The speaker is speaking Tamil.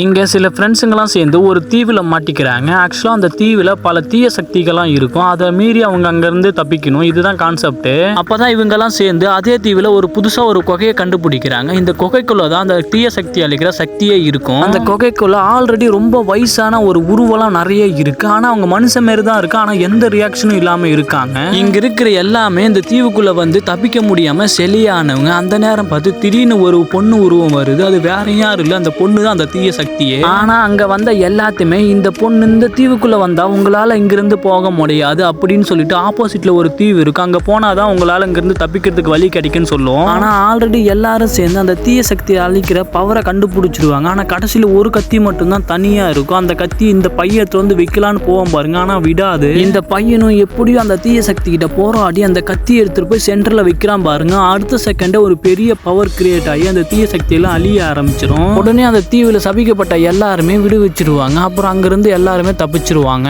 இங்கே சில ஃப்ரெண்ட்ஸுங்கெல்லாம் சேர்ந்து ஒரு தீவில் மாட்டிக்கிறாங்க. ஆக்சுவலாக அந்த தீவில் பல தீய சக்திகள்லாம் இருக்கும். அதை மீறி அவங்க அங்கேருந்து தப்பிக்கணும். இதுதான் கான்செப்ட். அப்போ தான் இவங்கெல்லாம் சேர்ந்து அதே தீவில் ஒரு புதுசாக ஒரு குகையை கண்டுபிடிக்கிறாங்க. இந்த குகைக்குள்ளே தான் அந்த தீய சக்தி அளிக்கிற சக்தியே இருக்கும். அந்த குகைக்குள்ளே ஆல்ரெடி ரொம்ப வயசான ஒரு உருவெல்லாம் நிறைய இருக்குது. ஆனால் அவங்க மனுஷன் மாரி தான் இருக்கு. ஆனால் எந்த ரியாக்ஷனும் இல்லாமல் இருக்காங்க. இங்கே இருக்கிற எல்லாமே இந்த தீவுக்குள்ளே வந்து தப்பிக்க முடியாமல் செலியானவங்க. அந்த நேரம் பார்த்து திடீர்னு ஒரு பொண்ணு உருவம் வருது. அது வேற யாரும் இல்லை, அந்த பொண்ணு தான் அந்த தீய சக்தி. ஆனா அங்க வந்த எல்லாத்துமே இந்த பொண்ணு இந்த தீவுக்குள்ள வந்தா உங்களால இங்கிருந்து போக முடியாது அப்படின்னு சொல்லிட்டு ஆப்போசிட்ல ஒரு தீவு இருக்கு, அங்க போனாதான் உங்களால இங்கிருந்து தப்பிக்கிறதுக்கு வழி கிடைக்குன்னு சொல்லுவோம். ஆனா ஆல்ரெடி எல்லாரும் சேர்ந்து அந்த தீய சக்தியை அழிக்கிற பவரை கண்டுபிடிச்சிருவாங்க. ஆனா கடைசியில ஒரு கத்தி மட்டும்தான் தனியா இருக்கும். அந்த கத்தி இந்த பையத்தை வந்து வைக்கலான்னு போவோம் பாருங்க, ஆனா விடாது. இந்த பையனும் எப்படியும் அந்த தீய சக்தி கிட்ட போராடி அந்த கத்தி எடுத்துட்டு போய் சென்டர்ல வைக்கிறான் பாருங்க. அடுத்த செகண்டே ஒரு பெரிய பவர் கிரியேட் ஆகி அந்த தீய சக்தியெல்லாம் அழிய ஆரம்பிச்சிடும். உடனே அந்த தீவுல சபிக்க எல்லாருமே விடுவிச்சிருவாங்க. அப்புறம் அங்கிருந்து எல்லாருமே தப்பிச்சிருவாங்க.